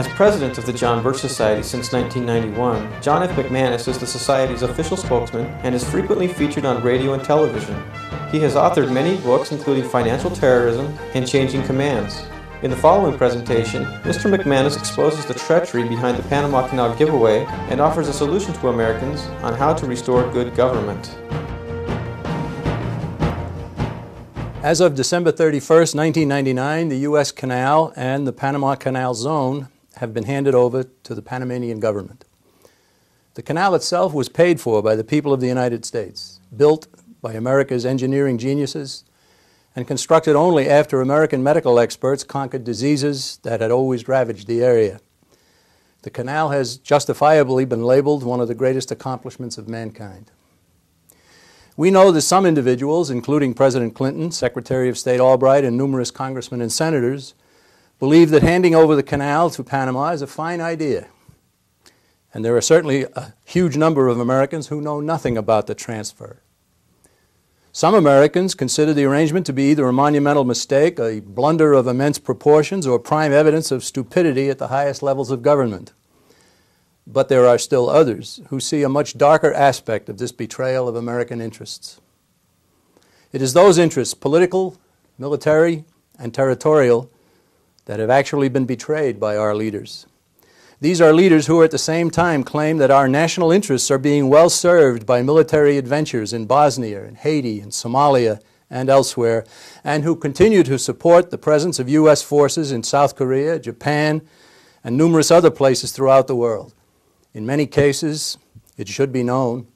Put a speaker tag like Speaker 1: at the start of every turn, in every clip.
Speaker 1: As president of the John Birch Society since 1991, John F. McManus is the Society's official spokesman and is frequently featured on radio and television. He has authored many books including Financial Terrorism and Changing Commands. In the following presentation, Mr. McManus exposes the treachery behind the Panama Canal giveaway and offers a solution to Americans on how to restore good government.
Speaker 2: As of December 31st, 1999, the U.S. Canal and the Panama Canal Zone have been handed over to the Panamanian government. The canal itself was paid for by the people of the United States, built by America's engineering geniuses, and constructed only after American medical experts conquered diseases that had always ravaged the area. The canal has justifiably been labeled one of the greatest accomplishments of mankind. We know that some individuals, including President Clinton, Secretary of State Albright, and numerous congressmen and senators, believe that handing over the canal to Panama is a fine idea. And there are certainly a huge number of Americans who know nothing about the transfer. Some Americans consider the arrangement to be either a monumental mistake, a blunder of immense proportions, or prime evidence of stupidity at the highest levels of government. But there are still others who see a much darker aspect of this betrayal of American interests. It is those interests, political, military, and territorial, that have actually been betrayed by our leaders. These are leaders who at the same time claim that our national interests are being well served by military adventures in Bosnia, in Haiti, in Somalia, and elsewhere, and who continue to support the presence of U.S. forces in South Korea, Japan, and numerous other places throughout the world. In many cases, it should be known,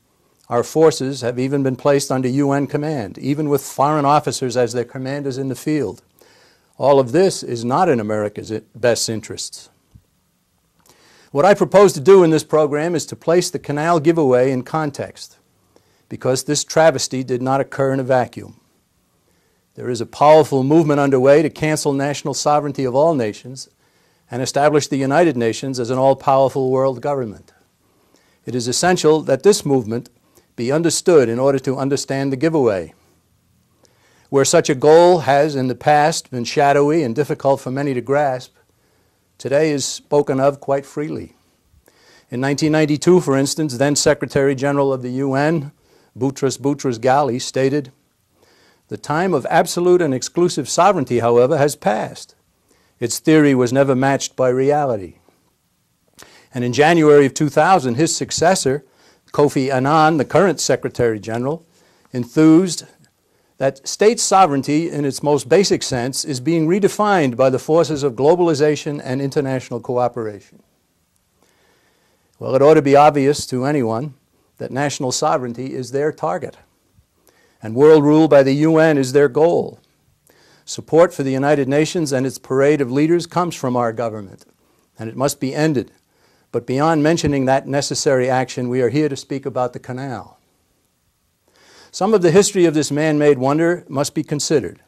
Speaker 2: our forces have even been placed under UN command, even with foreign officers as their commanders in the field. All of this is not in America's best interests. What I propose to do in this program is to place the canal giveaway in context, because this travesty did not occur in a vacuum. There is a powerful movement underway to cancel national sovereignty of all nations and establish the United Nations as an all-powerful world government. It is essential that this movement be understood in order to understand the giveaway. Where such a goal has in the past been shadowy and difficult for many to grasp, today is spoken of quite freely. In 1992, for instance, then Secretary General of the UN, Boutros Ghali, stated, "The time of absolute and exclusive sovereignty, however, has passed. Its theory was never matched by reality." And in January of 2000, his successor, Kofi Annan, the current Secretary General, enthused that state sovereignty in its most basic sense is being redefined by the forces of globalization and international cooperation. Well, it ought to be obvious to anyone that national sovereignty is their target, and world rule by the UN is their goal. Support for the United Nations and its parade of leaders comes from our government, and it must be ended. But beyond mentioning that necessary action, we are here to speak about the canal. Some of the history of this man-made wonder must be considered.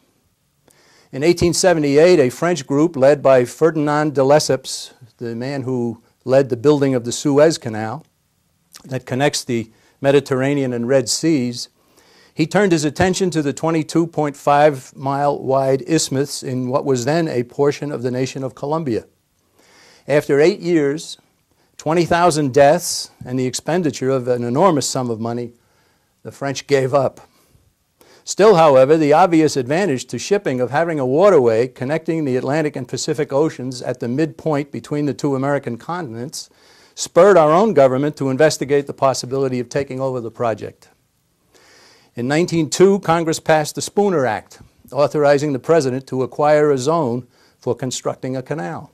Speaker 2: In 1878, a French group led by Ferdinand de Lesseps, the man who led the building of the Suez Canal that connects the Mediterranean and Red Seas, he turned his attention to the 22.5-mile-wide isthmus in what was then a portion of the nation of Colombia. After 8 years, 20,000 deaths, and the expenditure of an enormous sum of money, the French gave up. Still, however, the obvious advantage to shipping of having a waterway connecting the Atlantic and Pacific Oceans at the midpoint between the two American continents spurred our own government to investigate the possibility of taking over the project. In 1902, Congress passed the Spooner Act, authorizing the President to acquire a zone for constructing a canal.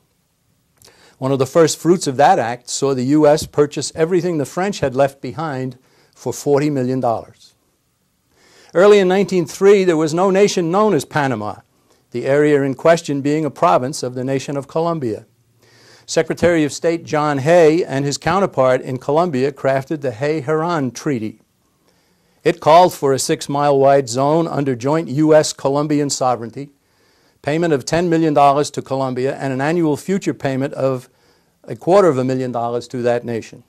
Speaker 2: One of the first fruits of that act saw the U.S. purchase everything the French had left behind for $40 million. Early in 1903, there was no nation known as Panama, the area in question being a province of the nation of Colombia. Secretary of State John Hay and his counterpart in Colombia crafted the Hay-Herran Treaty. It called for a 6-mile-wide zone under joint U.S.-Colombian sovereignty, payment of $10 million to Colombia, and an annual future payment of $250,000 to that nation.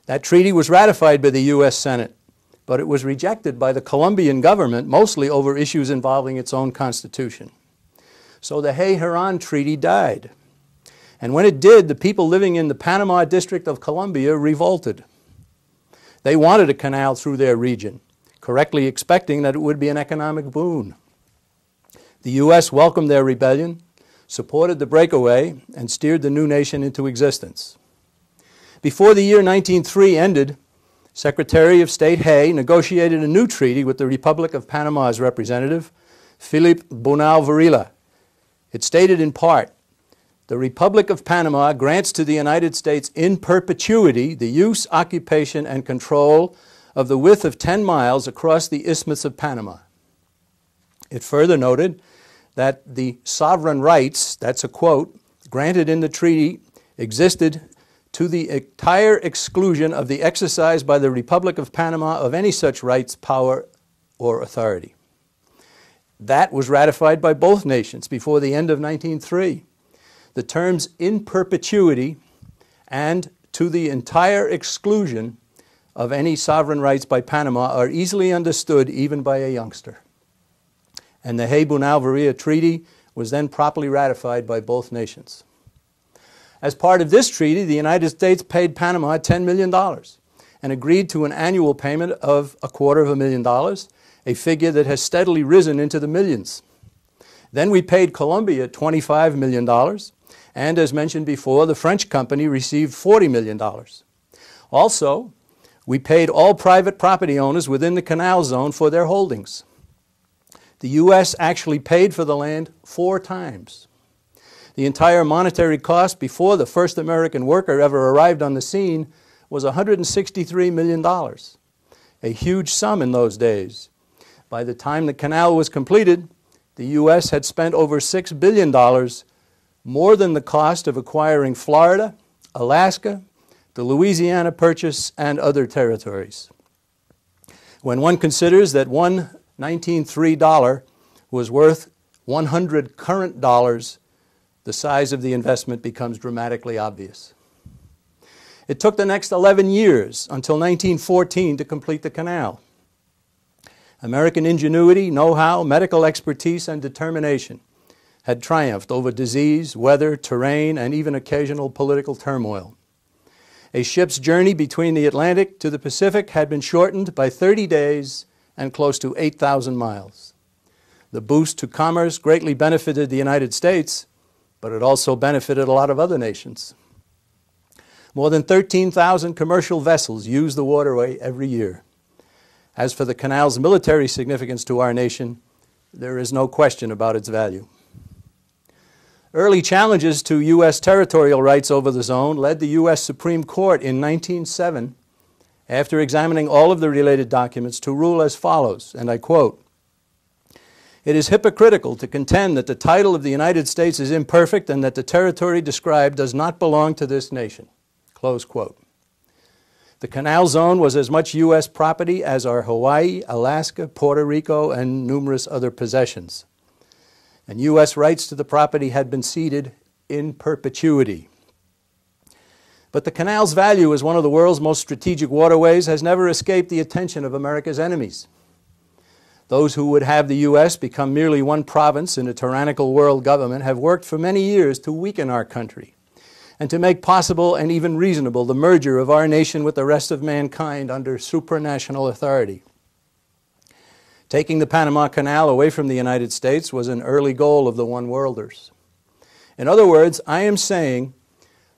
Speaker 2: That treaty was ratified by the U.S. Senate, but it was rejected by the Colombian government, mostly over issues involving its own constitution. So the Hay-Herran Treaty died. And when it did, the people living in the Panama District of Columbia revolted. They wanted a canal through their region, correctly expecting that it would be an economic boon. The U.S. welcomed their rebellion, supported the breakaway, and steered the new nation into existence. Before the year 1903 ended, Secretary of State Hay negotiated a new treaty with the Republic of Panama's representative, Philip Bonal Varela. It stated in part, "The Republic of Panama grants to the United States in perpetuity the use, occupation, and control of the width of 10 miles across the Isthmus of Panama." It further noted that the sovereign rights, that's a quote, granted in the treaty existed to the entire exclusion of the exercise by the Republic of Panama of any such rights, power, or authority. That was ratified by both nations before the end of 1903. The terms "in perpetuity" and "to the entire exclusion of any sovereign rights by Panama" are easily understood even by a youngster. And the Hay-Bonal-Varela Treaty was then properly ratified by both nations. As part of this treaty, the United States paid Panama $10 million and agreed to an annual payment of $250,000, a figure that has steadily risen into the millions. Then we paid Colombia $25 million, and as mentioned before, the French company received $40 million. Also, we paid all private property owners within the canal zone for their holdings. The U.S. actually paid for the land 4 times. The entire monetary cost before the first American worker ever arrived on the scene was $163 million, a huge sum in those days. By the time the canal was completed, the U.S. had spent over $6 billion, more than the cost of acquiring Florida, Alaska, the Louisiana Purchase, and other territories. When one considers that one 1903 dollar was worth 100 current dollars, the size of the investment becomes dramatically obvious. It took the next 11 years until 1914 to complete the canal. American ingenuity, know-how, medical expertise, and determination had triumphed over disease, weather, terrain, and even occasional political turmoil. A ship's journey between the Atlantic to the Pacific had been shortened by 30 days and close to 8,000 miles. The boost to commerce greatly benefited the United States, but it also benefited a lot of other nations. More than 13,000 commercial vessels use the waterway every year. As for the canal's military significance to our nation, there is no question about its value. Early challenges to U.S. territorial rights over the zone led the U.S. Supreme Court in 1907, after examining all of the related documents, to rule as follows, and I quote, "It is hypocritical to contend that the title of the United States is imperfect and that the territory described does not belong to this nation." Close quote. The canal zone was as much U.S. property as are Hawaii, Alaska, Puerto Rico, and numerous other possessions. And U.S. rights to the property had been ceded in perpetuity. But the canal's value as one of the world's most strategic waterways has never escaped the attention of America's enemies. Those who would have the U.S. become merely one province in a tyrannical world government have worked for many years to weaken our country and to make possible and even reasonable the merger of our nation with the rest of mankind under supranational authority. Taking the Panama Canal away from the United States was an early goal of the one-worlders. In other words, I am saying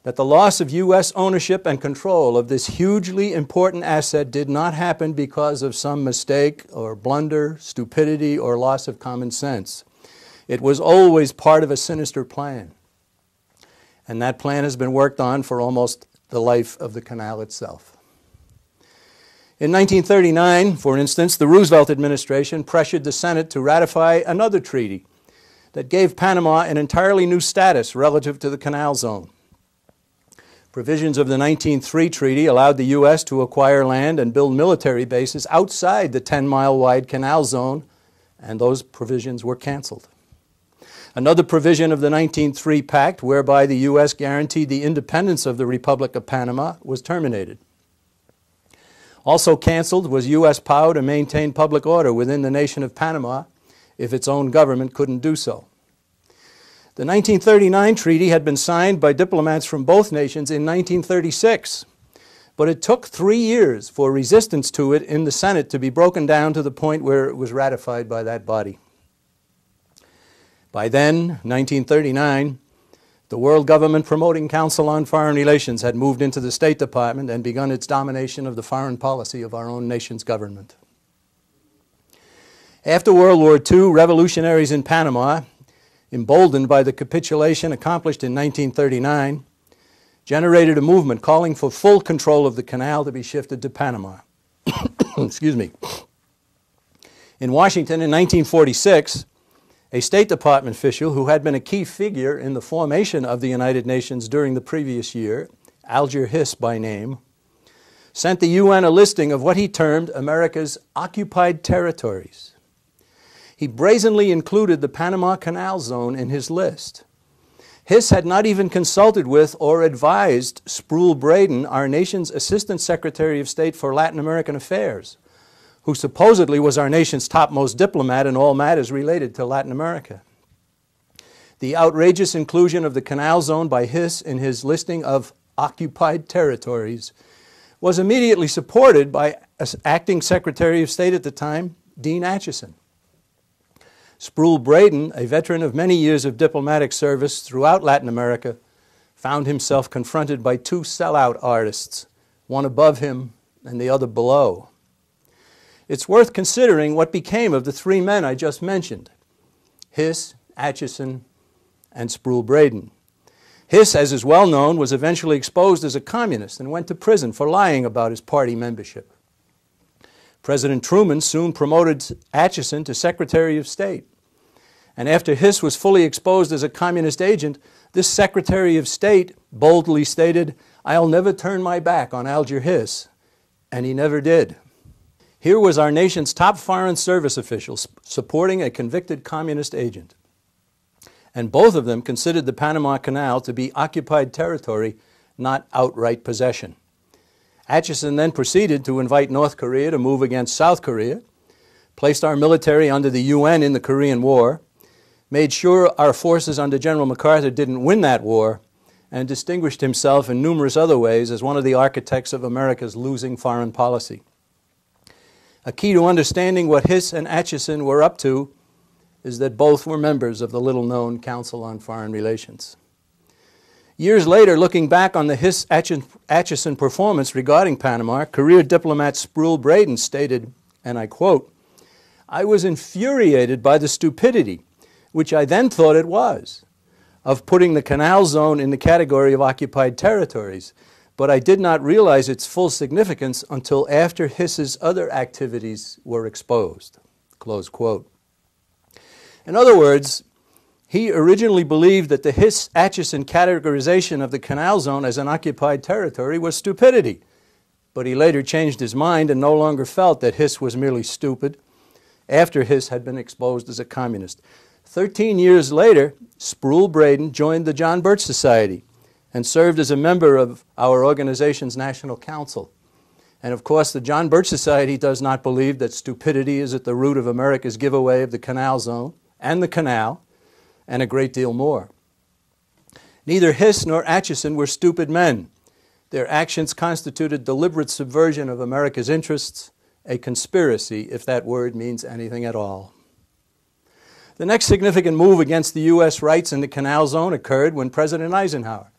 Speaker 2: that the loss of U.S. ownership and control of this hugely important asset did not happen because of some mistake or blunder, stupidity, or loss of common sense. It was always part of a sinister plan. And that plan has been worked on for almost the life of the canal itself. In 1939, for instance, the Roosevelt administration pressured the Senate to ratify another treaty that gave Panama an entirely new status relative to the canal zone. Provisions of the 1903 treaty allowed the U.S. to acquire land and build military bases outside the 10-mile-wide canal zone, and those provisions were canceled. Another provision of the 1903 Pact, whereby the U.S. guaranteed the independence of the Republic of Panama, was terminated. Also canceled was U.S. power to maintain public order within the nation of Panama if its own government couldn't do so. The 1939 treaty had been signed by diplomats from both nations in 1936, but it took 3 years for resistance to it in the Senate to be broken down to the point where it was ratified by that body. By then, 1939, the World Government Promoting Council on Foreign Relations had moved into the State Department and begun its domination of the foreign policy of our own nation's government. After World War II, revolutionaries in Panama, emboldened by the capitulation accomplished in 1939, generated a movement calling for full control of the canal to be shifted to Panama. Excuse me. In Washington in 1946, a State Department official who had been a key figure in the formation of the United Nations during the previous year, Alger Hiss by name, sent the UN a listing of what he termed America's occupied territories. He brazenly included the Panama Canal zone in his list. Hiss had not even consulted with or advised Sproul Braden, our nation's Assistant Secretary of State for Latin American Affairs, who supposedly was our nation's topmost diplomat in all matters related to Latin America. The outrageous inclusion of the canal zone by Hiss in his listing of occupied territories was immediately supported by Acting Secretary of State at the time, Dean Acheson. Sproul Braden, a veteran of many years of diplomatic service throughout Latin America, found himself confronted by two sellout artists, one above him and the other below. It's worth considering what became of the three men I just mentioned, Hiss, Acheson, and Sproul Braden. Hiss, as is well known, was eventually exposed as a communist and went to prison for lying about his party membership. President Truman soon promoted Acheson to Secretary of State. And after Hiss was fully exposed as a communist agent, this Secretary of State boldly stated, "I'll never turn my back on Alger Hiss," and he never did. Here was our nation's top foreign service officials supporting a convicted communist agent. And both of them considered the Panama Canal to be occupied territory, not outright possession. Acheson then proceeded to invite North Korea to move against South Korea, placed our military under the UN in the Korean War, made sure our forces under General MacArthur didn't win that war, and distinguished himself in numerous other ways as one of the architects of America's losing foreign policy. A key to understanding what Hiss and Acheson were up to is that both were members of the little-known Council on Foreign Relations. Years later, looking back on the Hiss-Acheson performance regarding Panama, career diplomat Sproul Braden stated, and I quote, "I was infuriated by the stupidity, which I then thought it was, of putting the canal zone in the category of occupied territories, but I did not realize its full significance until after Hiss's other activities were exposed." Close quote. In other words, he originally believed that the Hiss-Acheson categorization of the canal zone as an occupied territory was stupidity, but he later changed his mind and no longer felt that Hiss was merely stupid after Hiss had been exposed as a communist. 13 years later, Sproul Braden joined the John Birch Society and served as a member of our organization's National Council. And of course, the John Birch Society does not believe that stupidity is at the root of America's giveaway of the canal zone and the canal, and a great deal more. Neither Hiss nor Acheson were stupid men. Their actions constituted deliberate subversion of America's interests, a conspiracy, if that word means anything at all. The next significant move against the U.S. rights in the canal zone occurred when President Eisenhower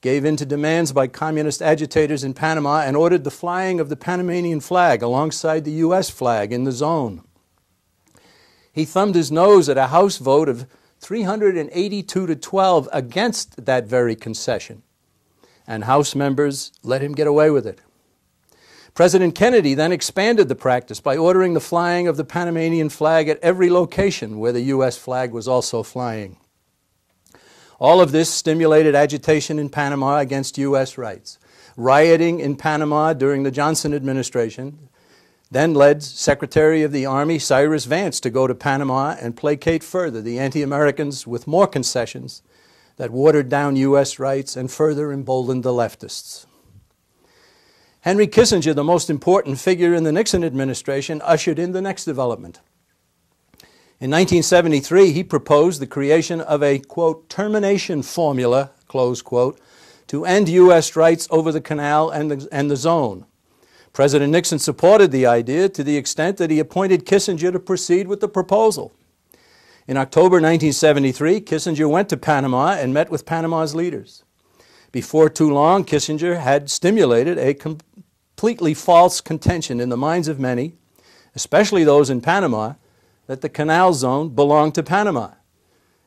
Speaker 2: gave in to demands by communist agitators in Panama and ordered the flying of the Panamanian flag alongside the U.S. flag in the zone. He thumbed his nose at a House vote of 382 to 12 against that very concession, and House members let him get away with it. President Kennedy then expanded the practice by ordering the flying of the Panamanian flag at every location where the U.S. flag was also flying. All of this stimulated agitation in Panama against U.S. rights. Rioting in Panama during the Johnson administration then led Secretary of the Army Cyrus Vance to go to Panama and placate further the anti-Americans with more concessions that watered down U.S. rights and further emboldened the leftists. Henry Kissinger, the most important figure in the Nixon administration, ushered in the next development. In 1973, he proposed the creation of a, quote, termination formula, close quote, to end U.S. rights over the canal and the zone. President Nixon supported the idea to the extent that he appointed Kissinger to proceed with the proposal. In October 1973, Kissinger went to Panama and met with Panama's leaders. Before too long, Kissinger had stimulated a completely false contention in the minds of many, especially those in Panama, that the canal zone belonged to Panama.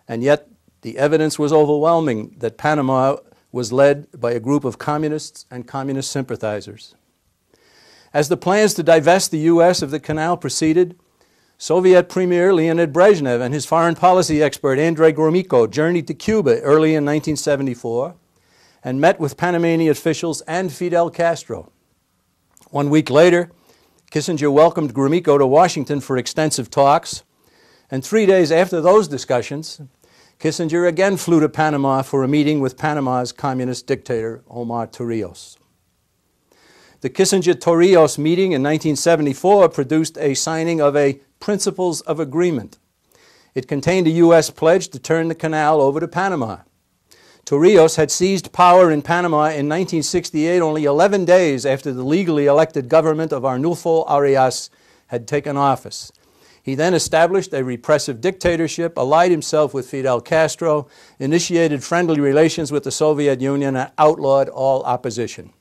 Speaker 2: And yet, the evidence was overwhelming that Panama was led by a group of communists and communist sympathizers. As the plans to divest the U.S. of the canal proceeded, Soviet Premier Leonid Brezhnev and his foreign policy expert Andrei Gromyko journeyed to Cuba early in 1974 and met with Panamanian officials and Fidel Castro. 1 week later, Kissinger welcomed Gromyko to Washington for extensive talks, and 3 days after those discussions, Kissinger again flew to Panama for a meeting with Panama's communist dictator, Omar Torrijos. The Kissinger-Torrijos meeting in 1974 produced a signing of a Principles of Agreement. It contained a U.S. pledge to turn the canal over to Panama. Torrijos had seized power in Panama in 1968, only 11 days after the legally elected government of Arnulfo Arias had taken office. He then established a repressive dictatorship, allied himself with Fidel Castro, initiated friendly relations with the Soviet Union, and outlawed all opposition.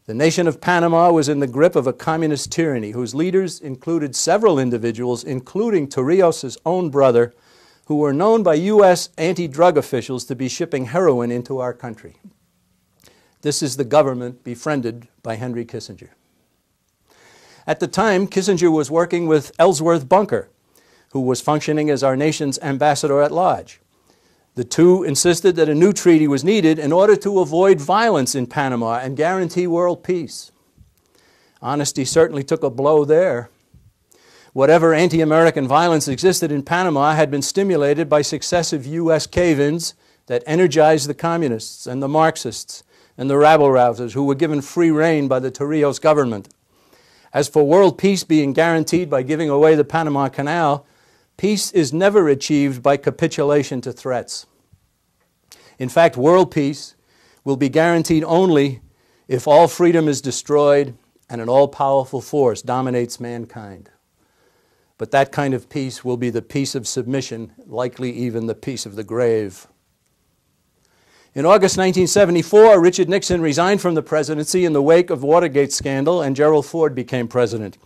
Speaker 2: The nation of Panama was in the grip of a communist tyranny whose leaders included several individuals, including Torrijos' own brother, who were known by U.S. anti-drug officials to be shipping heroin into our country. This is the government befriended by Henry Kissinger. At the time, Kissinger was working with Ellsworth Bunker, who was functioning as our nation's ambassador at large. The two insisted that a new treaty was needed in order to avoid violence in Panama and guarantee world peace. Honesty certainly took a blow there. Whatever anti-American violence existed in Panama had been stimulated by successive U.S. cave-ins that energized the communists and the Marxists and the rabble-rousers who were given free rein by the Torrijos government. As for world peace being guaranteed by giving away the Panama Canal, peace is never achieved by capitulation to threats. In fact, world peace will be guaranteed only if all freedom is destroyed and an all-powerful force dominates mankind. But that kind of peace will be the peace of submission, likely even the peace of the grave. In August 1974, Richard Nixon resigned from the presidency in the wake of the Watergate scandal, and Gerald Ford became president.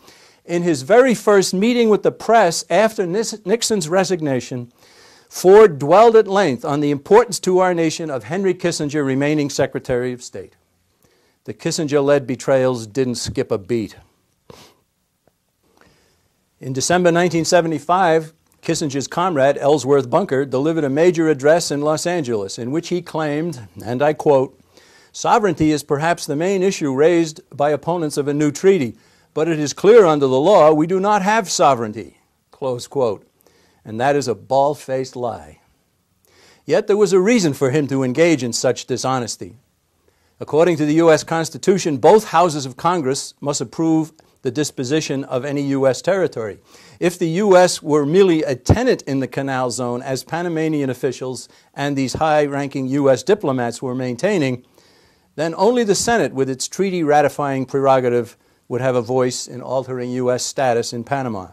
Speaker 2: In his very first meeting with the press after Nixon's resignation, Ford dwelled at length on the importance to our nation of Henry Kissinger remaining Secretary of State. The Kissinger-led betrayals didn't skip a beat. In December 1975, Kissinger's comrade, Ellsworth Bunker, delivered a major address in Los Angeles in which he claimed, and I quote, "Sovereignty is perhaps the main issue raised by opponents of a new treaty, but it is clear under the law we do not have sovereignty," close quote. And that is a bald-faced lie. Yet there was a reason for him to engage in such dishonesty. According to the U.S. Constitution, both houses of Congress must approve the disposition of any U.S. territory. If the U.S. were merely a tenant in the canal zone, as Panamanian officials and these high-ranking U.S. diplomats were maintaining, then only the Senate, with its treaty-ratifying prerogative, would have a voice in altering U.S. status in Panama.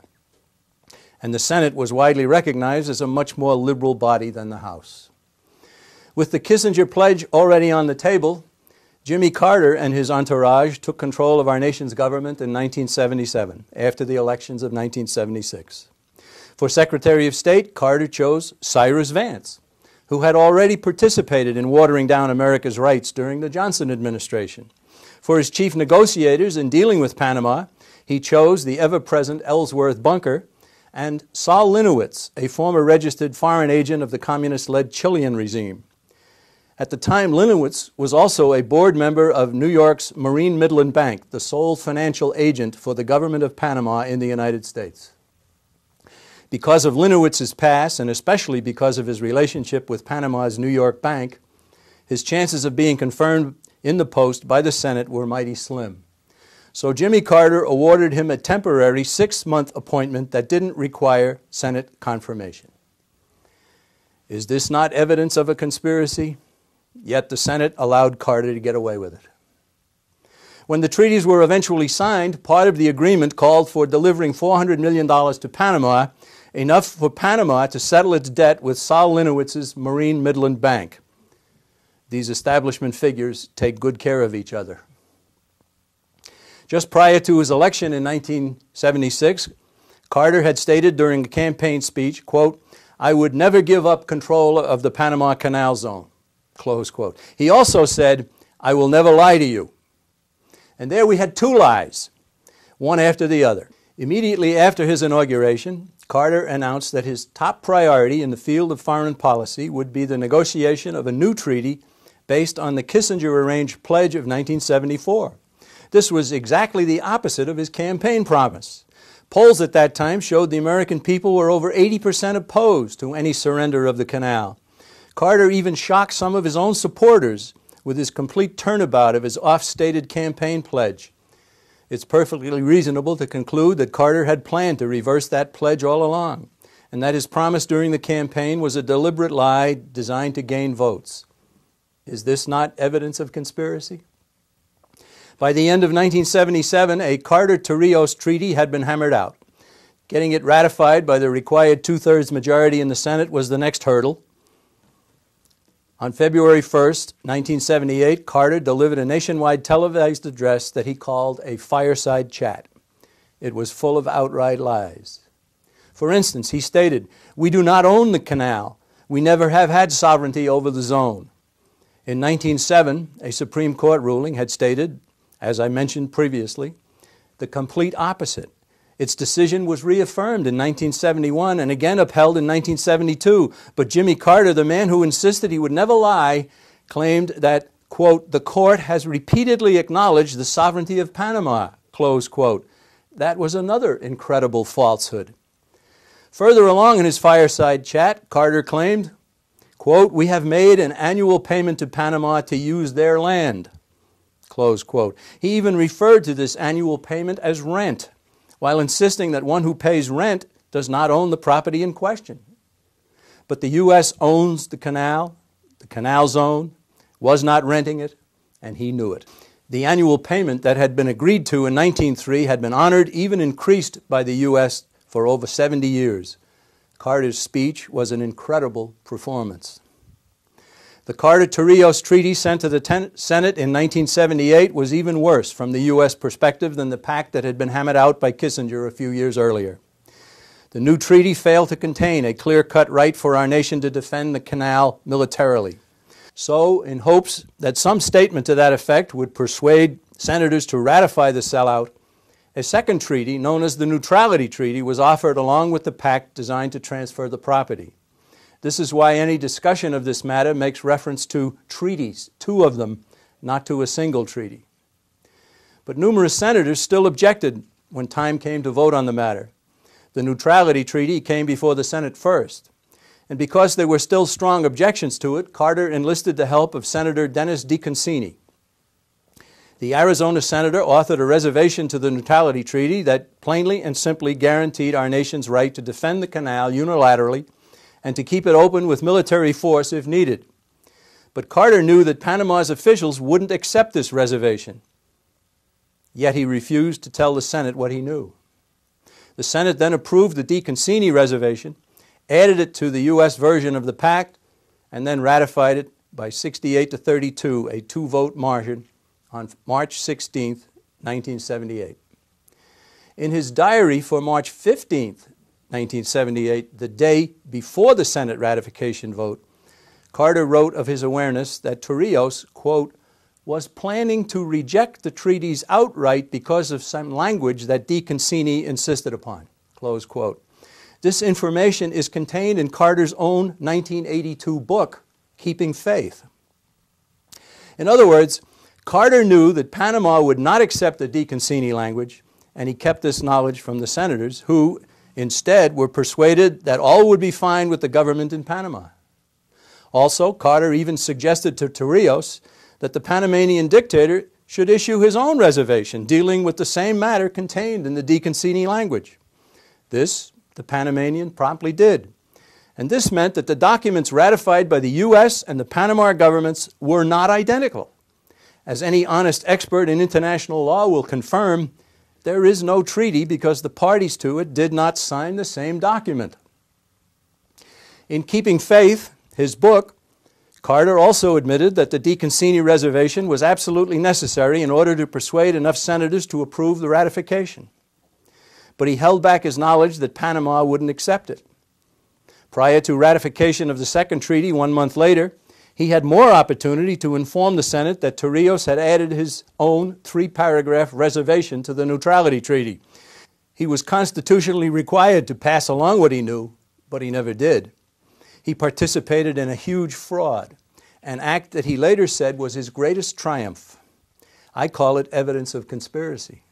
Speaker 2: And the Senate was widely recognized as a much more liberal body than the House. With the Kissinger pledge already on the table, Jimmy Carter and his entourage took control of our nation's government in 1977, after the elections of 1976. For Secretary of State, Carter chose Cyrus Vance, who had already participated in watering down America's rights during the Johnson administration. For his chief negotiators in dealing with Panama, he chose the ever-present Ellsworth Bunker and Saul Linowitz, a former registered foreign agent of the communist-led Chilean regime. At the time, Linowitz was also a board member of New York's Marine Midland Bank, the sole financial agent for the government of Panama in the United States. Because of Linowitz's past, and especially because of his relationship with Panama's New York Bank, his chances of being confirmed in the post by the Senate were mighty slim. So Jimmy Carter awarded him a temporary 6-month appointment that didn't require Senate confirmation. Is this not evidence of a conspiracy? Yet the Senate allowed Carter to get away with it. When the treaties were eventually signed, part of the agreement called for delivering $400 million to Panama, enough for Panama to settle its debt with Saul Linowitz's Marine Midland Bank. These establishment figures take good care of each other. Just prior to his election in 1976, Carter had stated during a campaign speech, quote, "I would never give up control of the Panama Canal zone," close quote. He also said, "I will never lie to you." And there we had 2 lies, one after the other. Immediately after his inauguration, Carter announced that his top priority in the field of foreign policy would be the negotiation of a new treaty based on the Kissinger-arranged pledge of 1974. This was exactly the opposite of his campaign promise. Polls at that time showed the American people were over 80% opposed to any surrender of the canal. Carter even shocked some of his own supporters with his complete turnabout of his oft-stated campaign pledge. It's perfectly reasonable to conclude that Carter had planned to reverse that pledge all along, and that his promise during the campaign was a deliberate lie designed to gain votes. Is this not evidence of conspiracy? By the end of 1977, a Carter-Torrijos treaty had been hammered out. Getting it ratified by the required 2/3 majority in the Senate was the next hurdle. On February 1st, 1978, Carter delivered a nationwide televised address that he called a fireside chat. It was full of outright lies. For instance, he stated, "We do not own the canal. We never have had sovereignty over the zone." In 1907, a Supreme Court ruling had stated, as I mentioned previously, the complete opposite. Its decision was reaffirmed in 1971 and again upheld in 1972. But Jimmy Carter, the man who insisted he would never lie, claimed that, quote, "the court has repeatedly acknowledged the sovereignty of Panama," close quote. That was another incredible falsehood. Further along in his fireside chat, Carter claimed, quote, "we have made an annual payment to Panama to use their land," close quote. He even referred to this annual payment as rent, while insisting that one who pays rent does not own the property in question. But the U.S. owns the canal zone, was not renting it, and he knew it. The annual payment that had been agreed to in 1903 had been honored, even increased by the U.S. for over 70 years. Carter's speech was an incredible performance. The Carter-Torrijos Treaty sent to the Senate in 1978 was even worse from the U.S. perspective than the pact that had been hammered out by Kissinger a few years earlier. The new treaty failed to contain a clear-cut right for our nation to defend the canal militarily. So, in hopes that some statement to that effect would persuade senators to ratify the sellout, a second treaty, known as the Neutrality Treaty, was offered along with the pact designed to transfer the property. This is why any discussion of this matter makes reference to treaties, 2 of them, not to a single treaty. But numerous senators still objected when time came to vote on the matter. The Neutrality Treaty came before the Senate first. And because there were still strong objections to it, Carter enlisted the help of Senator Dennis DeConcini. The Arizona senator authored a reservation to the Neutrality Treaty that plainly and simply guaranteed our nation's right to defend the canal unilaterally and to keep it open with military force if needed. But Carter knew that Panama's officials wouldn't accept this reservation. Yet he refused to tell the Senate what he knew. The Senate then approved the DeConcini reservation, added it to the U.S. version of the pact, and then ratified it by 68-32, a 2-vote margin, on March 16, 1978. In his diary for March 15, 1978, the day before the Senate ratification vote, Carter wrote of his awareness that Torrijos, quote, was planning to reject the treaties outright because of some language that DeConcini insisted upon, close quote. This information is contained in Carter's own 1982 book, Keeping Faith. In other words, Carter knew that Panama would not accept the DeConcini language, and he kept this knowledge from the senators, who instead were persuaded that all would be fine with the government in Panama. Also, Carter even suggested to Torrijos that the Panamanian dictator should issue his own reservation dealing with the same matter contained in the DeConcini language. This the Panamanian promptly did. And this meant that the documents ratified by the U.S. and the Panama governments were not identical. As any honest expert in international law will confirm, there is no treaty because the parties to it did not sign the same document. In Keeping Faith, his book, Carter also admitted that the DeConcini reservation was absolutely necessary in order to persuade enough senators to approve the ratification. But he held back his knowledge that Panama wouldn't accept it. Prior to ratification of the second treaty 1 month later, he had more opportunity to inform the Senate that Torrijos had added his own 3-paragraph reservation to the neutrality treaty. He was constitutionally required to pass along what he knew, but he never did. He participated in a huge fraud, an act that he later said was his greatest triumph. I call it evidence of conspiracy.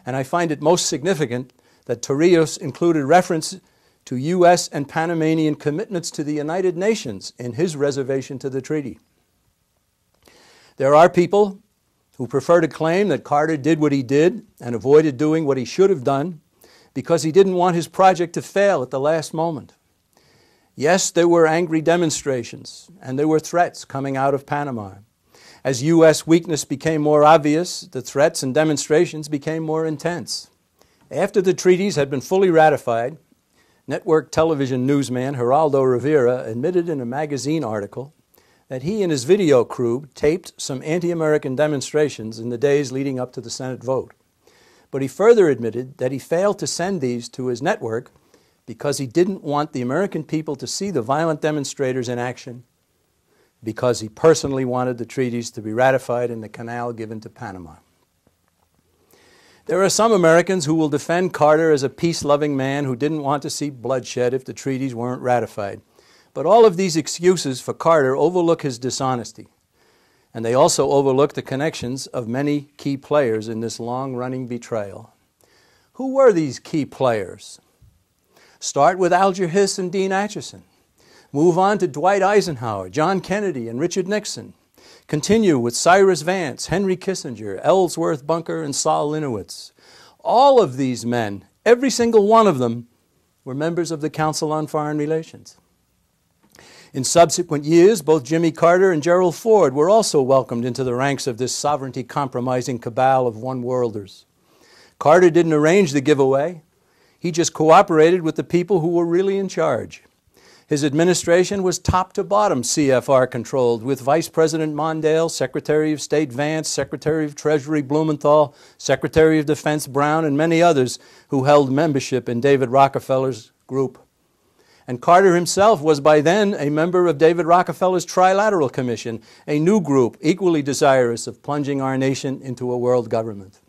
Speaker 2: And I find it most significant that Torrijos included reference to U.S. and Panamanian commitments to the United Nations in his reservation to the treaty. There are people who prefer to claim that Carter did what he did and avoided doing what he should have done because he didn't want his project to fail at the last moment. Yes, there were angry demonstrations and there were threats coming out of Panama. As U.S. weakness became more obvious, the threats and demonstrations became more intense. After the treaties had been fully ratified, network television newsman Geraldo Rivera admitted in a magazine article that he and his video crew taped some anti-American demonstrations in the days leading up to the Senate vote. But he further admitted that he failed to send these to his network because he didn't want the American people to see the violent demonstrators in action, because he personally wanted the treaties to be ratified and the canal given to Panama. There are some Americans who will defend Carter as a peace-loving man who didn't want to see bloodshed if the treaties weren't ratified. But all of these excuses for Carter overlook his dishonesty. And they also overlook the connections of many key players in this long-running betrayal. Who were these key players? Start with Alger Hiss and Dean Acheson. Move on to Dwight Eisenhower, John Kennedy, and Richard Nixon. Continue with Cyrus Vance, Henry Kissinger, Ellsworth Bunker, and Saul Linowitz. All of these men, every single one of them, were members of the Council on Foreign Relations. In subsequent years, both Jimmy Carter and Gerald Ford were also welcomed into the ranks of this sovereignty-compromising cabal of one-worlders. Carter didn't arrange the giveaway. He just cooperated with the people who were really in charge. His administration was top to bottom CFR controlled, with Vice President Mondale, Secretary of State Vance, Secretary of Treasury Blumenthal, Secretary of Defense Brown, and many others who held membership in David Rockefeller's group. And Carter himself was by then a member of David Rockefeller's Trilateral Commission, a new group equally desirous of plunging our nation into a world government.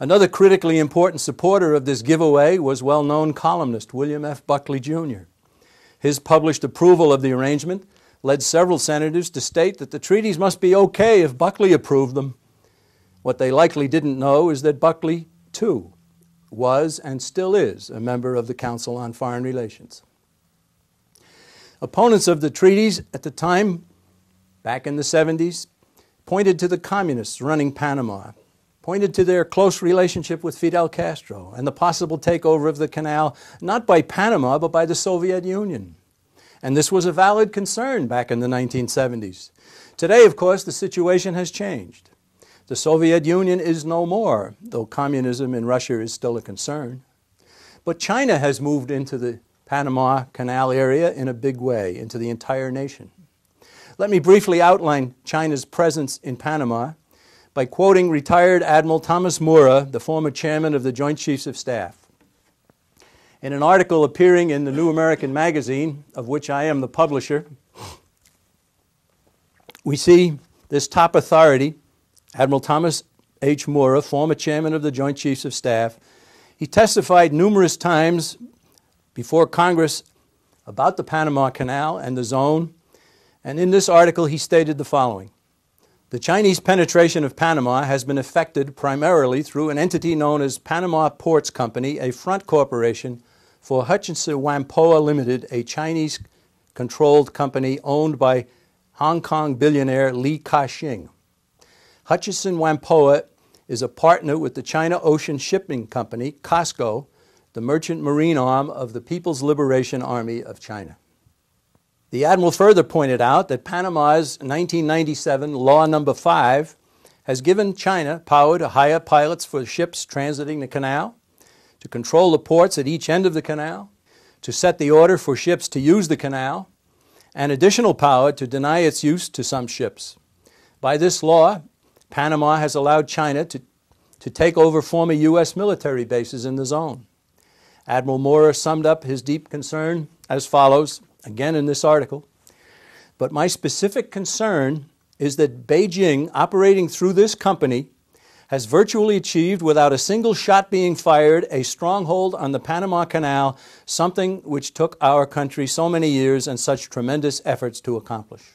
Speaker 2: Another critically important supporter of this giveaway was well-known columnist William F. Buckley, Jr. His published approval of the arrangement led several senators to state that the treaties must be okay if Buckley approved them. What they likely didn't know is that Buckley, too, was and still is a member of the Council on Foreign Relations. Opponents of the treaties at the time, back in the 70s, pointed to the communists running Panama, pointed to their close relationship with Fidel Castro and the possible takeover of the canal, not by Panama, but by the Soviet Union. And this was a valid concern back in the 1970s. Today, of course, the situation has changed. The Soviet Union is no more, though communism in Russia is still a concern. But China has moved into the Panama Canal area in a big way, into the entire nation. Let me briefly outline China's presence in Panama by quoting retired Admiral Thomas Mura, the former chairman of the Joint Chiefs of Staff. In an article appearing in the New American Magazine, of which I am the publisher, we see this top authority, Admiral Thomas H. Mura, former chairman of the Joint Chiefs of Staff. He testified numerous times before Congress about the Panama Canal and the zone, and in this article he stated the following: the Chinese penetration of Panama has been effected primarily through an entity known as Panama Ports Company, a front corporation for Hutchinson Whampoa Limited, a Chinese-controlled company owned by Hong Kong billionaire Li Ka-shing. Hutchison Whampoa is a partner with the China Ocean Shipping Company, COSCO, the merchant marine arm of the People's Liberation Army of China. The admiral further pointed out that Panama's 1997 Law No. 5 has given China power to hire pilots for ships transiting the canal, to control the ports at each end of the canal, to set the order for ships to use the canal, and additional power to deny its use to some ships. By this law, Panama has allowed China to take over former U.S. military bases in the zone. Admiral Moorer summed up his deep concern as follows, again in this article, "But my specific concern is that Beijing, operating through this company, has virtually achieved, without a single shot being fired, a stronghold on the Panama Canal, something which took our country so many years and such tremendous efforts to accomplish."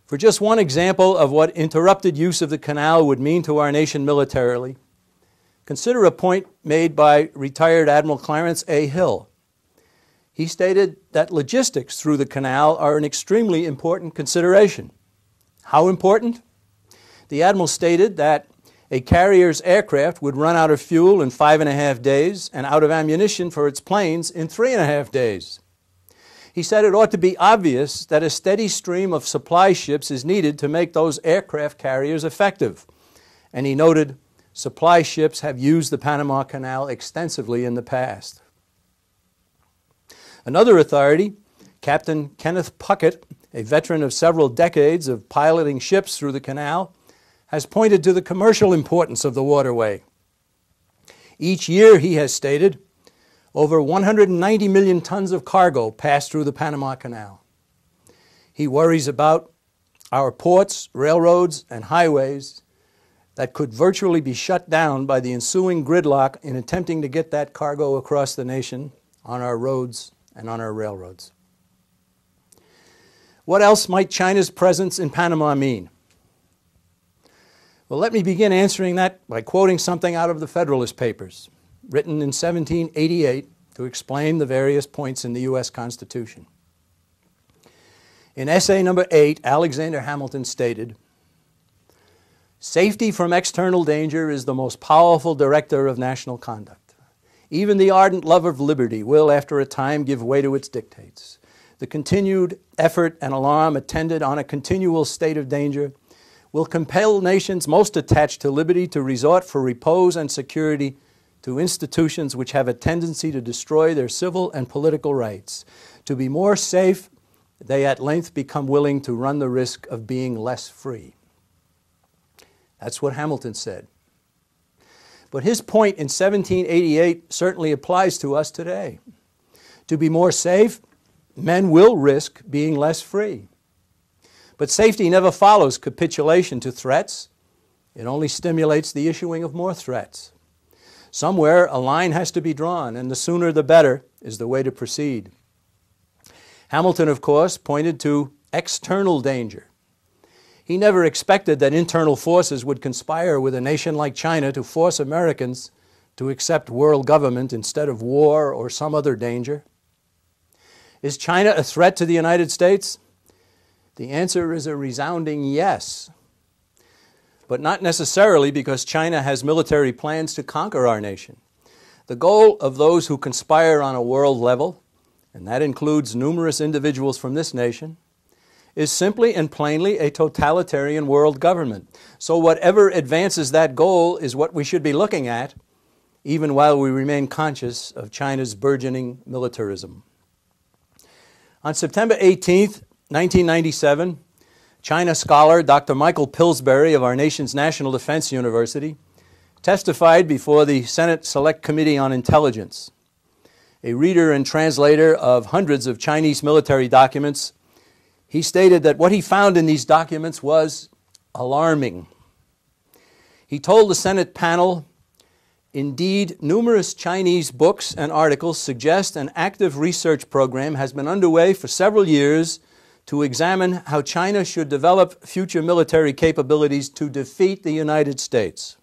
Speaker 2: For just one example of what interrupted use of the canal would mean to our nation militarily, consider a point made by retired Admiral Clarence A. Hill. He stated that logistics through the canal are an extremely important consideration. How important? The Admiral stated that a carrier's aircraft would run out of fuel in 5.5 days and out of ammunition for its planes in 3.5 days. He said it ought to be obvious that a steady stream of supply ships is needed to make those aircraft carriers effective. And he noted, supply ships have used the Panama Canal extensively in the past. Another authority, Captain Kenneth Puckett, a veteran of several decades of piloting ships through the canal, has pointed to the commercial importance of the waterway. Each year, he has stated, over 190 million tons of cargo pass through the Panama Canal. He worries about our ports, railroads, and highways that could virtually be shut down by the ensuing gridlock in attempting to get that cargo across the nation on our roads and on our railroads. What else might China's presence in Panama mean? Well, let me begin answering that by quoting something out of the Federalist Papers, written in 1788 to explain the various points in the U.S. Constitution. In essay number 8, Alexander Hamilton stated, "Safety from external danger is the most powerful director of national conduct. Even the ardent love of liberty will, after a time, give way to its dictates. The continued effort and alarm attended on a continual state of danger will compel nations most attached to liberty to resort for repose and security to institutions which have a tendency to destroy their civil and political rights. To be more safe, they at length become willing to run the risk of being less free." That's what Hamilton said. But his point in 1788 certainly applies to us today. To be more safe, men will risk being less free. But safety never follows capitulation to threats. It only stimulates the issuing of more threats. Somewhere a line has to be drawn, and the sooner the better is the way to proceed. Hamilton, of course, pointed to external danger. He never expected that internal forces would conspire with a nation like China to force Americans to accept world government instead of war or some other danger. Is China a threat to the United States? The answer is a resounding yes. But not necessarily because China has military plans to conquer our nation. The goal of those who conspire on a world level, and that includes numerous individuals from this nation, is simply and plainly a totalitarian world government. So whatever advances that goal is what we should be looking at, even while we remain conscious of China's burgeoning militarism. On September 18th, 1997, China scholar Dr. Michael Pillsbury of our nation's National Defense University testified before the Senate Select Committee on Intelligence. A reader and translator of hundreds of Chinese military documents, he stated that what he found in these documents was alarming. He told the Senate panel, "Indeed, numerous Chinese books and articles suggest an active research program has been underway for several years to examine how China should develop future military capabilities to defeat the United States."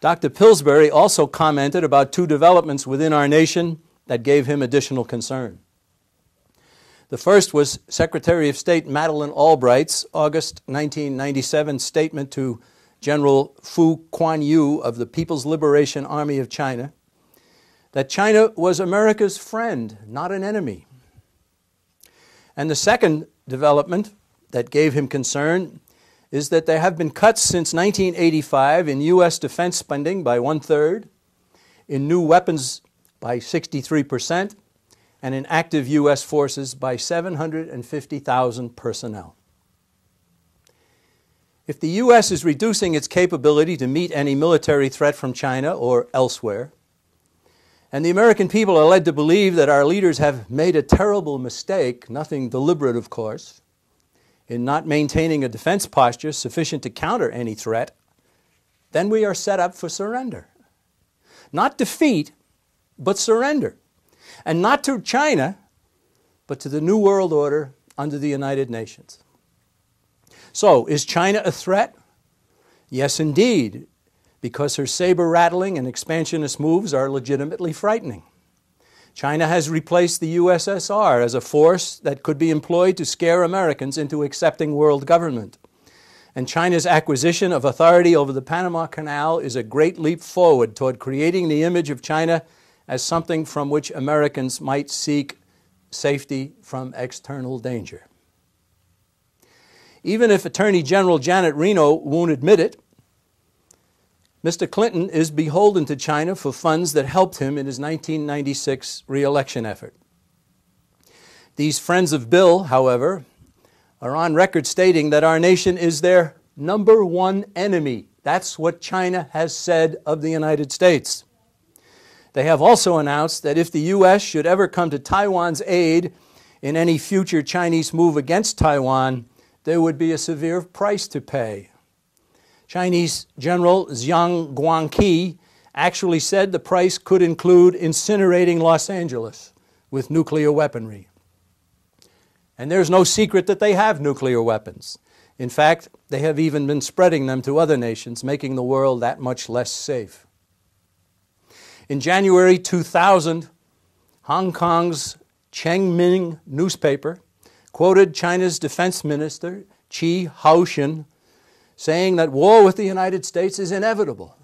Speaker 2: Dr. Pillsbury also commented about two developments within our nation that gave him additional concern. The first was Secretary of State Madeleine Albright's August 1997 statement to General Fu Quanyu of the People's Liberation Army of China that China was America's friend, not an enemy. And the second development that gave him concern is that there have been cuts since 1985 in U.S. defense spending by 1/3, in new weapons by 63%, and in active U.S. forces by 750,000 personnel. If the U.S. is reducing its capability to meet any military threat from China or elsewhere, and the American people are led to believe that our leaders have made a terrible mistake, nothing deliberate of course, in not maintaining a defense posture sufficient to counter any threat, then we are set up for surrender. Not defeat, but surrender. And not to China, but to the New World Order under the United Nations. So, is China a threat? Yes, indeed, because her saber-rattling and expansionist moves are legitimately frightening. China has replaced the USSR as a force that could be employed to scare Americans into accepting world government. And China's acquisition of authority over the Panama Canal is a great leap forward toward creating the image of China as something from which Americans might seek safety from external danger. Even if Attorney General Janet Reno won't admit it, Mr. Clinton is beholden to China for funds that helped him in his 1996 re-election effort. These friends of Bill, however, are on record stating that our nation is their #1 enemy. That's what China has said of the United States. They have also announced that if the U.S. should ever come to Taiwan's aid in any future Chinese move against Taiwan, there would be a severe price to pay. Chinese General Zhang Guangqi actually said the price could include incinerating Los Angeles with nuclear weaponry. And there's no secret that they have nuclear weapons. In fact, they have even been spreading them to other nations, making the world that much less safe. In January 2000, Hong Kong's Chengming newspaper quoted China's defense minister, Chi Haotian, saying that war with the United States is inevitable.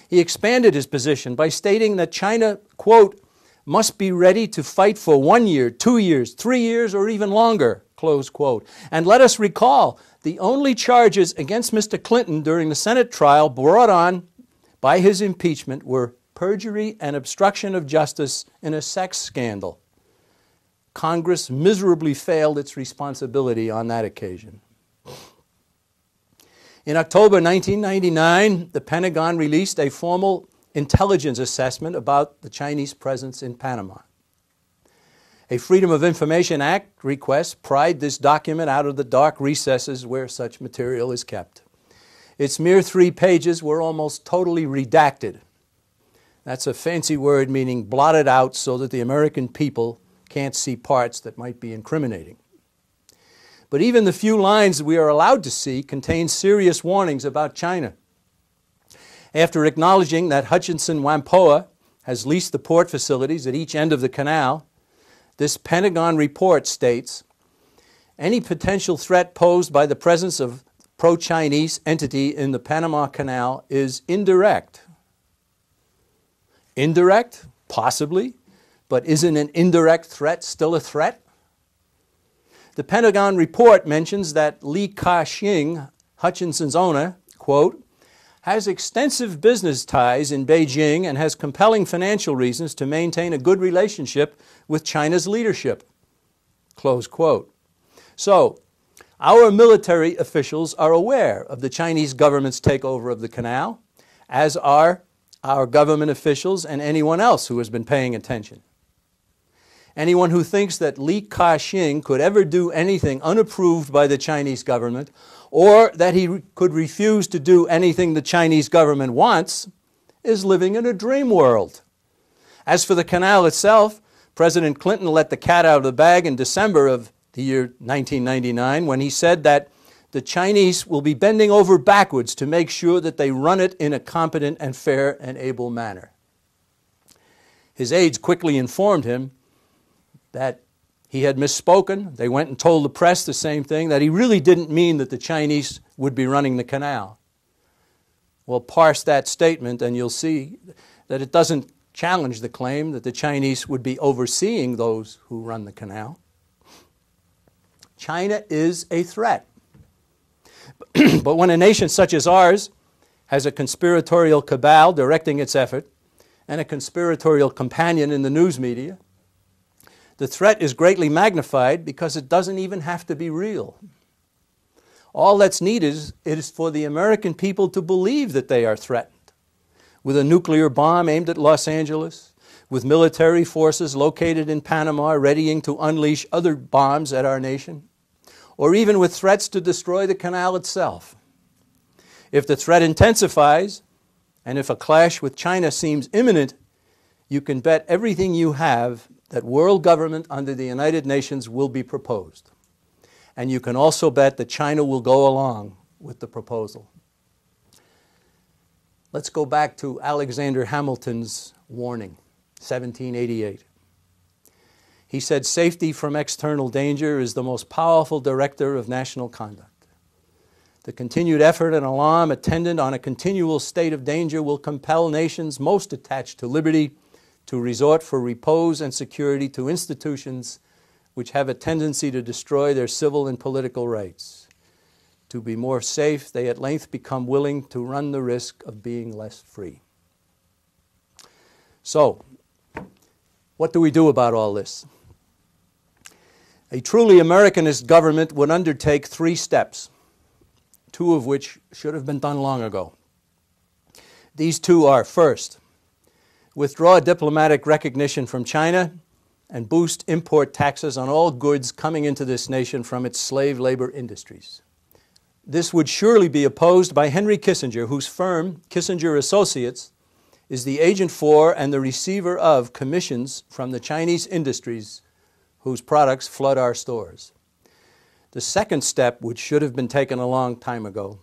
Speaker 2: He expanded his position by stating that China, quote, must be ready to fight for 1 year, 2 years, 3 years, or even longer, close quote. And let us recall, the only charges against Mr. Clinton during the Senate trial brought on by his impeachment were perjury and obstruction of justice in a sex scandal. Congress miserably failed its responsibility on that occasion. In October 1999, the Pentagon released a formal intelligence assessment about the Chinese presence in Panama. A Freedom of Information Act request pried this document out of the dark recesses where such material is kept. Its mere 3 pages were almost totally redacted. That's a fancy word meaning blotted out so that the American people can't see parts that might be incriminating. But even the few lines we are allowed to see contain serious warnings about China. After acknowledging that Hutchinson Whampoa has leased the port facilities at each end of the canal, this Pentagon report states, any potential threat posed by the presence of pro-Chinese entity in the Panama Canal is indirect. Indirect? Possibly. But isn't an indirect threat still a threat? The Pentagon report mentions that Li Ka-shing, Hutchinson's owner, quote, has extensive business ties in Beijing and has compelling financial reasons to maintain a good relationship with China's leadership, close quote. So, our military officials are aware of the Chinese government's takeover of the canal, as are our government officials and anyone else who has been paying attention. Anyone who thinks that Li Ka-shing could ever do anything unapproved by the Chinese government, or that he could refuse to do anything the Chinese government wants, is living in a dream world. As for the canal itself, President Clinton let the cat out of the bag in December of the year 1999 when he said that the Chinese will be bending over backwards to make sure that they run it in a competent and fair and able manner. His aides quickly informed him that He had misspoken. They went and told the press the same thing, that he really didn't mean that the Chinese would be running the canal. Well, parse that statement and you'll see that it doesn't challenge the claim that the Chinese would be overseeing those who run the canal. China is a threat. But when a nation such as ours has a conspiratorial cabal directing its effort and a conspiratorial companion in the news media, the threat is greatly magnified because it doesn't even have to be real. All that's needed is for the American people to believe that they are threatened. With a nuclear bomb aimed at Los Angeles, with military forces located in Panama readying to unleash other bombs at our nation, or even with threats to destroy the canal itself. If the threat intensifies, and if a clash with China seems imminent, you can bet everything you have that world government under the United Nations will be proposed. And you can also bet that China will go along with the proposal. Let's go back to Alexander Hamilton's warning, 1788. He said, "Safety from external danger is the most powerful director of national conduct. The continued effort and alarm attendant on a continual state of danger will compel nations most attached to liberty to resort for repose and security to institutions which have a tendency to destroy their civil and political rights. To be more safe, they at length become willing to run the risk of being less free." So, what do we do about all this? A truly Americanist government would undertake 3 steps, 2 of which should have been done long ago. These 2 are, first, withdraw diplomatic recognition from China and boost import taxes on all goods coming into this nation from its slave labor industries. This would surely be opposed by Henry Kissinger, whose firm, Kissinger Associates, is the agent for and the receiver of commissions from the Chinese industries whose products flood our stores. The second step, which should have been taken a long time ago,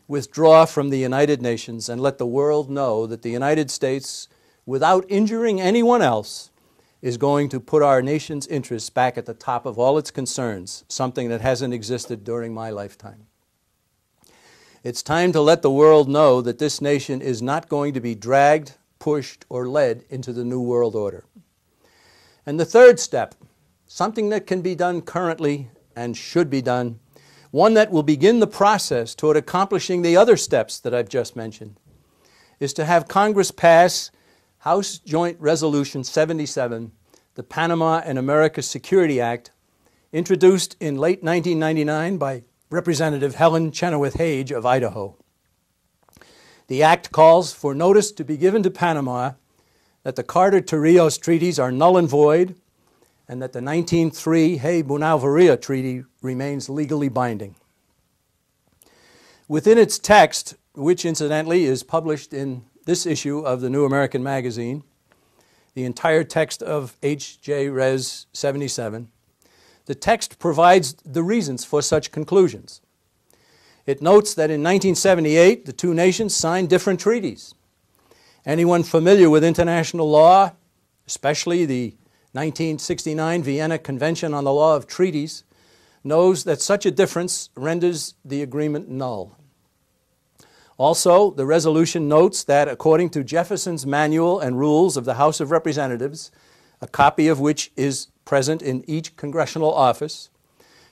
Speaker 2: withdraw from the United Nations and let the world know that the United States, without injuring anyone else, is going to put our nation's interests back at the top of all its concerns, something that hasn't existed during my lifetime. It's time to let the world know that this nation is not going to be dragged, pushed, or led into the New World Order. And the third step, something that can be done currently and should be done, one that will begin the process toward accomplishing the other steps that I've just mentioned, is to have Congress pass House Joint Resolution 77, the Panama and America Security Act, introduced in late 1999 by Representative Helen Chenoweth Hage of Idaho. The act calls for notice to be given to Panama that the Carter-Torrijos treaties are null and void and that the 1903 Hay-Bunau-Varilla Treaty remains legally binding. Within its text, which incidentally is published in this issue of the New American Magazine, the entire text of H.J. Res. 77, the text provides the reasons for such conclusions. It notes that in 1978, the 2 nations signed different treaties. Anyone familiar with international law, especially the 1969 Vienna Convention on the Law of Treaties, knows that such a difference renders the agreement null. Also, the resolution notes that according to Jefferson's Manual and Rules of the House of Representatives, a copy of which is present in each congressional office,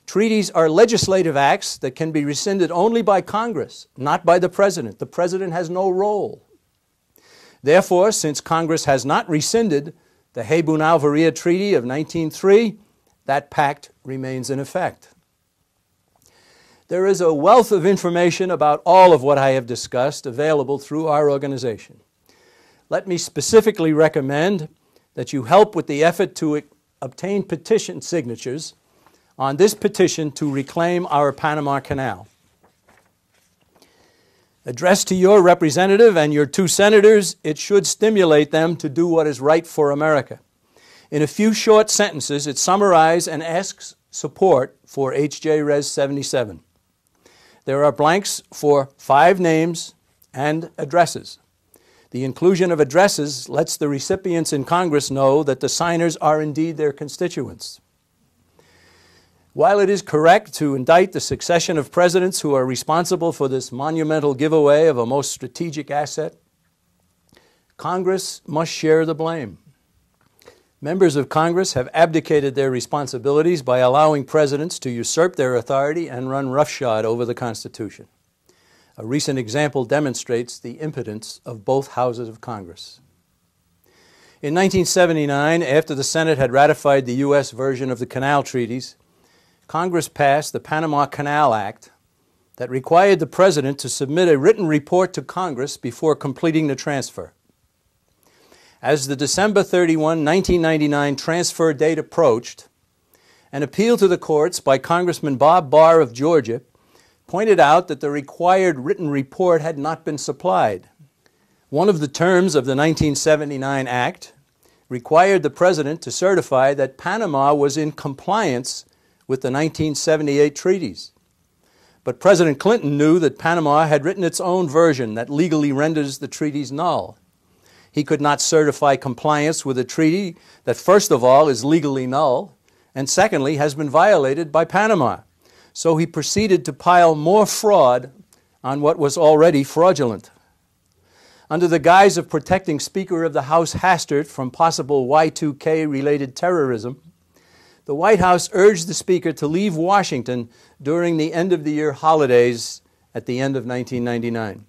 Speaker 2: treaties are legislative acts that can be rescinded only by Congress, not by the President. The President has no role. Therefore, since Congress has not rescinded the Hay-Bunau-Varilla Treaty of 1903, that pact remains in effect. There is a wealth of information about all of what I have discussed available through our organization. Let me specifically recommend that you help with the effort to obtain petition signatures on this petition to reclaim our Panama Canal. Addressed to your representative and your 2 senators, it should stimulate them to do what is right for America. In a few short sentences, it summarizes and asks support for H.J. Res. 77. There are blanks for 5 names and addresses. The inclusion of addresses lets the recipients in Congress know that the signers are indeed their constituents. While it is correct to indict the succession of presidents who are responsible for this monumental giveaway of a most strategic asset, Congress must share the blame. Members of Congress have abdicated their responsibilities by allowing presidents to usurp their authority and run roughshod over the Constitution. A recent example demonstrates the impotence of both houses of Congress. In 1979, after the Senate had ratified the U.S. version of the Canal Treaties, Congress passed the Panama Canal Act that required the President to submit a written report to Congress before completing the transfer. As the December 31, 1999 transfer date approached, an appeal to the courts by Congressman Bob Barr of Georgia pointed out that the required written report had not been supplied. One of the terms of the 1979 Act required the President to certify that Panama was in compliance with the 1978 treaties. But President Clinton knew that Panama had written its own version that legally renders the treaties null. He could not certify compliance with a treaty that, first of all, is legally null, and secondly, has been violated by Panama. So he proceeded to pile more fraud on what was already fraudulent. Under the guise of protecting Speaker of the House Hastert from possible Y2K-related terrorism, the White House urged the Speaker to leave Washington during the end-of-the-year holidays at the end of 1999.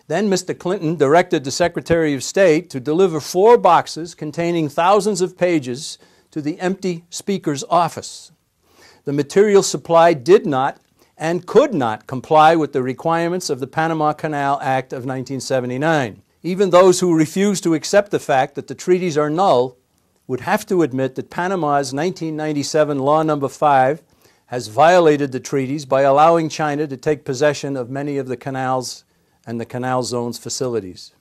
Speaker 2: Then Mr. Clinton directed the Secretary of State to deliver 4 boxes containing thousands of pages to the empty Speaker's office. The material supply did not and could not comply with the requirements of the Panama Canal Act of 1979. Even those who refuse to accept the fact that the treaties are null would have to admit that Panama's 1997 Law No. 5 has violated the treaties by allowing China to take possession of many of the canals and the canal zone's facilities.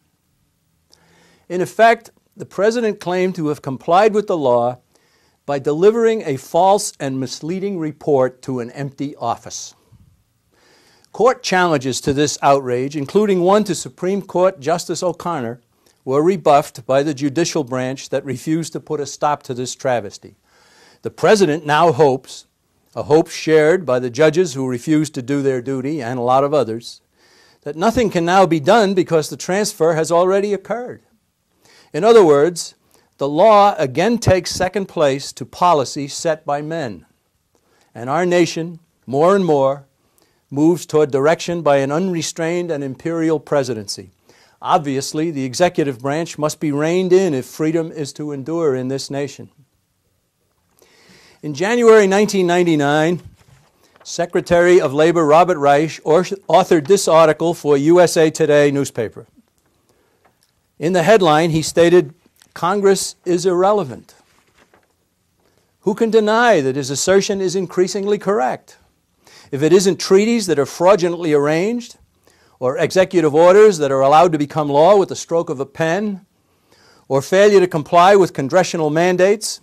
Speaker 2: In effect, the President claimed to have complied with the law by delivering a false and misleading report to an empty office. Court challenges to this outrage, including one to Supreme Court Justice O'Connor, were rebuffed by the judicial branch that refused to put a stop to this travesty. The President now hopes, a hope shared by the judges who refused to do their duty and a lot of others, that nothing can now be done because the transfer has already occurred. In other words, the law again takes second place to policy set by men. And our nation, more and more, moves toward direction by an unrestrained and imperial presidency. Obviously, the executive branch must be reined in if freedom is to endure in this nation. In January 1999, Secretary of Labor Robert Reich authored this article for USA Today newspaper. In the headline, he stated, "Congress is irrelevant." Who can deny that his assertion is increasingly correct? If it isn't treaties that are fraudulently arranged, or executive orders that are allowed to become law with the stroke of a pen, or failure to comply with congressional mandates,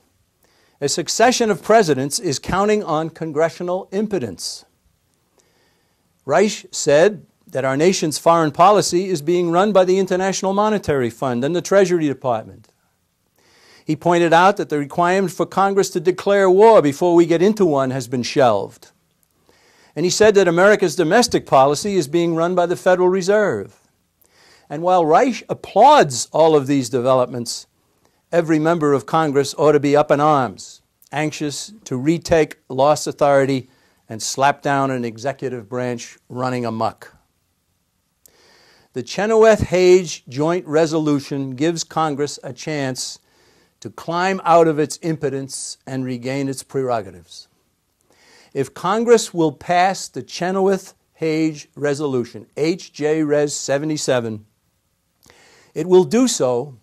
Speaker 2: a succession of presidents is counting on congressional impotence. Reich said that our nation's foreign policy is being run by the International Monetary Fund and the Treasury Department. He pointed out that the requirement for Congress to declare war before we get into one has been shelved. And he said that America's domestic policy is being run by the Federal Reserve. And while Reich applauds all of these developments, every member of Congress ought to be up in arms, anxious to retake lost authority and slap down an executive branch running amok. The Chenoweth-Hage Joint Resolution gives Congress a chance to climb out of its impotence and regain its prerogatives. If Congress will pass the Chenoweth-Hage Resolution, H.J. Res. 77, it will do so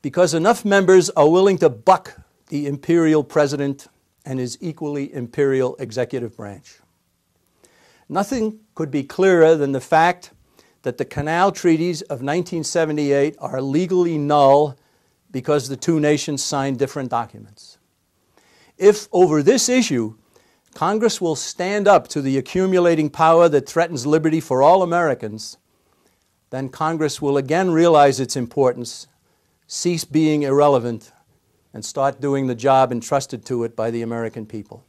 Speaker 2: because enough members are willing to buck the imperial president and his equally imperial executive branch. Nothing could be clearer than the fact that the Canal Treaties of 1978 are legally null because the two nations signed different documents. If over this issue, Congress will stand up to the accumulating power that threatens liberty for all Americans, then Congress will again realize its importance, cease being irrelevant, and start doing the job entrusted to it by the American people.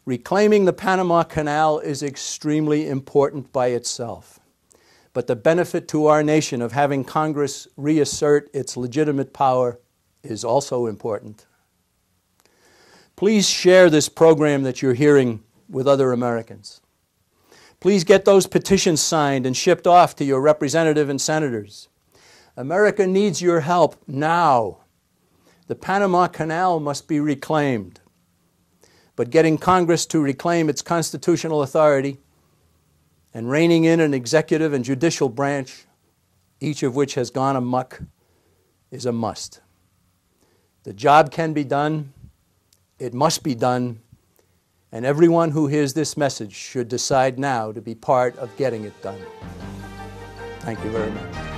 Speaker 2: Reclaiming the Panama Canal is extremely important by itself, but the benefit to our nation of having Congress reassert its legitimate power is also important. Please share this program that you're hearing with other Americans. Please get those petitions signed and shipped off to your representative and senators. America needs your help now. The Panama Canal must be reclaimed. But getting Congress to reclaim its constitutional authority and reining in an executive and judicial branch, each of which has gone amok, is a must. The job can be done, it must be done, and everyone who hears this message should decide now to be part of getting it done. Thank you very much.